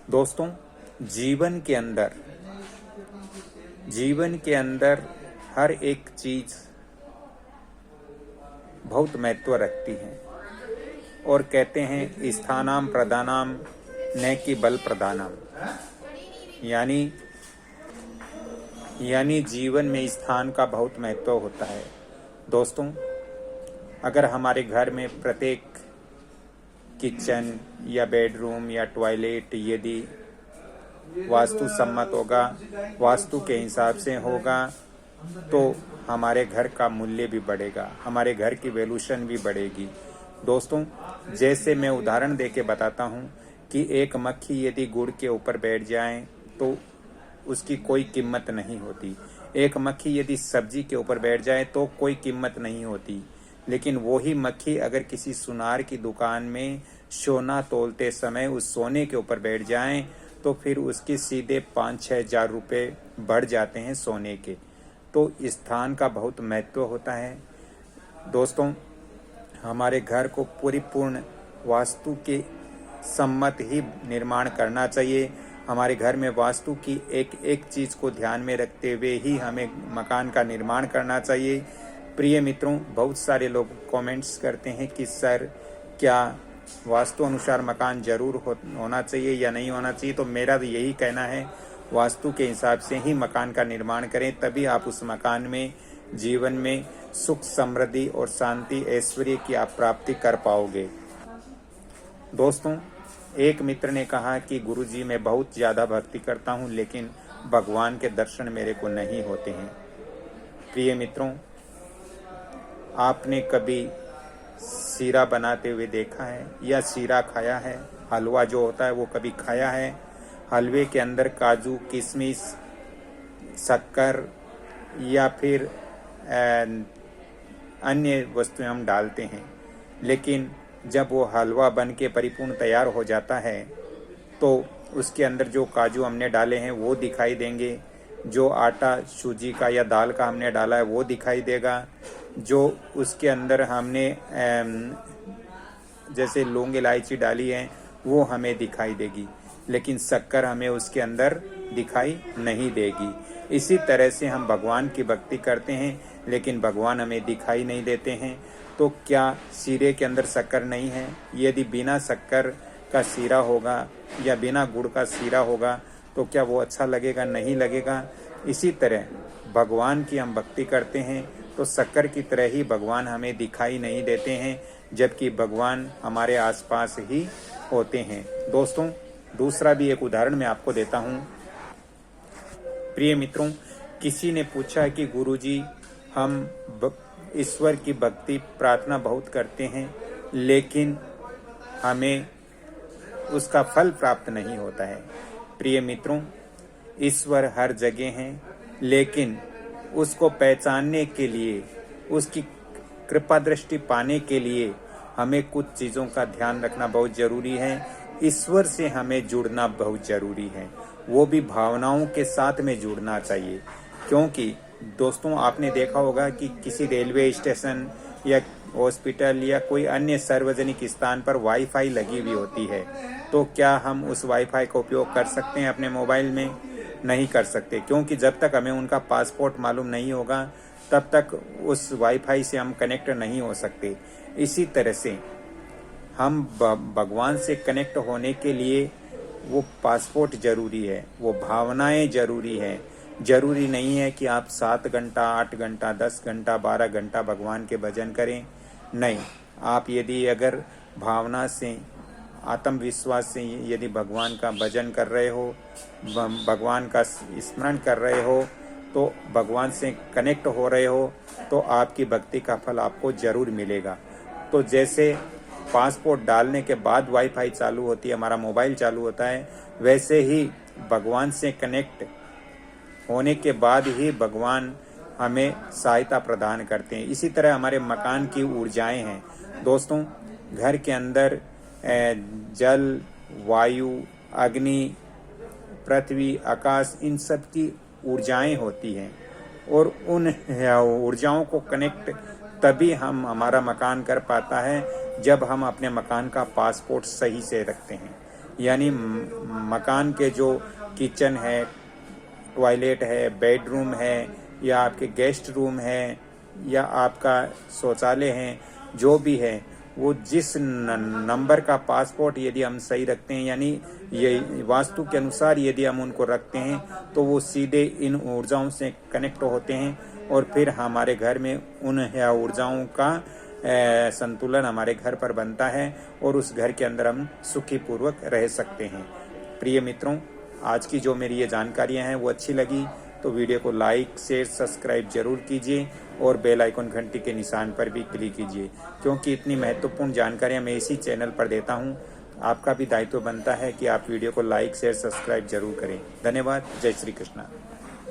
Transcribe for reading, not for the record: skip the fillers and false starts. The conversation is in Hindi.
दोस्तों, जीवन के अंदर हर एक चीज बहुत महत्व रखती है और कहते हैं स्थानाम प्रदानाम न कि बल प्रदानाम, यानी जीवन में स्थान का बहुत महत्व होता है। दोस्तों, अगर हमारे घर में प्रत्येक किचन या बेडरूम या टॉयलेट यदि वास्तु सम्मत होगा, वास्तु के हिसाब से होगा, तो हमारे घर का मूल्य भी बढ़ेगा, हमारे घर की वैल्यूशन भी बढ़ेगी। दोस्तों, जैसे मैं उदाहरण देके बताता हूँ कि एक मक्खी यदि गुड़ के ऊपर बैठ जाए तो उसकी कोई कीमत नहीं होती। एक मक्खी यदि सब्जी के ऊपर बैठ जाए तो कोई कीमत नहीं होती। लेकिन वही मक्खी अगर किसी सुनार की दुकान में सोना तोलते समय उस सोने के ऊपर बैठ जाए तो फिर उसके सीधे 5-6 हजार रुपये बढ़ जाते हैं सोने के। तो स्थान का बहुत महत्व होता है। दोस्तों, हमारे घर को परिपूर्ण वास्तु के सम्मत ही निर्माण करना चाहिए। हमारे घर में वास्तु की एक एक चीज को ध्यान में रखते हुए ही हमें मकान का निर्माण करना चाहिए। प्रिय मित्रों, बहुत सारे लोग कमेंट्स करते हैं कि सर क्या वास्तु अनुसार मकान जरूर होना चाहिए या नहीं होना चाहिए। तो मेरा तो यही कहना है, वास्तु के हिसाब से ही मकान का निर्माण करें, तभी आप उस मकान में जीवन में सुख समृद्धि और शांति ऐश्वर्य की आप प्राप्ति कर पाओगे। दोस्तों, एक मित्र ने कहा कि गुरुजी मैं बहुत ज़्यादा भक्ति करता हूँ लेकिन भगवान के दर्शन मेरे को नहीं होते हैं। प्रिय मित्रों, आपने कभी सीरा बनाते हुए देखा है या सीरा खाया है? हलवा जो होता है वो कभी खाया है? हलवे के अंदर काजू, किशमिश, शक्कर या फिर अन्य वस्तुएं हम डालते हैं, लेकिन जब वो हलवा बन के परिपूर्ण तैयार हो जाता है तो उसके अंदर जो काजू हमने डाले हैं वो दिखाई देंगे, जो आटा सूजी का या दाल का हमने डाला है वो दिखाई देगा, जो उसके अंदर हमने जैसे लौंग इलायची डाली है वो हमें दिखाई देगी, लेकिन शक्कर हमें उसके अंदर दिखाई नहीं देगी। इसी तरह से हम भगवान की भक्ति करते हैं लेकिन भगवान हमें दिखाई नहीं देते हैं। तो क्या सीरे के अंदर शक्कर नहीं है? यदि बिना शक्कर का सीरा होगा या बिना गुड़ का सीरा होगा तो क्या वो अच्छा लगेगा? नहीं लगेगा। इसी तरह भगवान की हम भक्ति करते हैं तो शक्कर की तरह ही भगवान हमें दिखाई नहीं देते हैं, जबकि भगवान हमारे आसपास ही होते हैं। दोस्तों, दूसरा भी एक उदाहरण मैं आपको देता हूँ। प्रिय मित्रों, किसी ने पूछा कि गुरुजी हम ईश्वर की भक्ति प्रार्थना बहुत करते हैं लेकिन हमें उसका फल प्राप्त नहीं होता है। प्रिय मित्रों, ईश्वर हर जगह है, लेकिन उसको पहचानने के लिए, उसकी कृपा दृष्टि पाने के लिए हमें कुछ चीज़ों का ध्यान रखना बहुत जरूरी है। ईश्वर से हमें जुड़ना बहुत जरूरी है, वो भी भावनाओं के साथ में जुड़ना चाहिए। क्योंकि दोस्तों, आपने देखा होगा कि किसी रेलवे स्टेशन या हॉस्पिटल या कोई अन्य सार्वजनिक स्थान पर वाईफाई लगी हुई होती है, तो क्या हम उस वाईफाई का उपयोग कर सकते हैं अपने मोबाइल में? नहीं कर सकते, क्योंकि जब तक हमें उनका पासपोर्ट मालूम नहीं होगा तब तक उस वाईफाई से हम कनेक्ट नहीं हो सकते। इसी तरह से हम भगवान से कनेक्ट होने के लिए वो पासपोर्ट जरूरी है, वो भावनाएं जरूरी है। जरूरी नहीं है कि आप 7 घंटा, 8 घंटा, 10 घंटा, 12 घंटा भगवान के भजन करें। नहीं, आप यदि अगर भावना से, आत्मविश्वास से यदि भगवान का भजन कर रहे हो, भगवान का स्मरण कर रहे हो, तो भगवान से कनेक्ट हो रहे हो, तो आपकी भक्ति का फल आपको जरूर मिलेगा। तो जैसे पासपोर्ट डालने के बाद वाईफाई चालू होती है, हमारा मोबाइल चालू होता है, वैसे ही भगवान से कनेक्ट होने के बाद ही भगवान हमें सहायता प्रदान करते हैं। इसी तरह हमारे मकान की ऊर्जाएं हैं। दोस्तों, घर के अंदर जल, वायु, अग्नि, पृथ्वी, आकाश, इन सब की ऊर्जाएं होती हैं और उन ऊर्जाओं को कनेक्ट तभी हमारा मकान कर पाता है जब हम अपने मकान का पासपोर्ट सही से रखते हैं। यानी मकान के जो किचन है, टॉयलेट है, बेडरूम है, या आपके गेस्ट रूम है, या आपका शौचालय है, जो भी है वो जिस नंबर का पासपोर्ट यदि हम सही रखते हैं, यानी ये वास्तु के अनुसार यदि हम उनको रखते हैं, तो वो सीधे इन ऊर्जाओं से कनेक्ट होते हैं और फिर हमारे घर में उन ऊर्जाओं का संतुलन हमारे घर पर बनता है और उस घर के अंदर हम सुखी पूर्वक रह सकते हैं। प्रिय मित्रों, आज की जो मेरी ये जानकारियां हैं वो अच्छी लगी तो वीडियो को लाइक, शेयर, सब्सक्राइब जरूर कीजिए और बेल आइकन घंटी के निशान पर भी क्लिक कीजिए, क्योंकि इतनी महत्वपूर्ण जानकारियां मैं इसी चैनल पर देता हूं। आपका भी दायित्व बनता है कि आप वीडियो को लाइक, शेयर, सब्सक्राइब जरूर करें। धन्यवाद। जय श्री कृष्णा।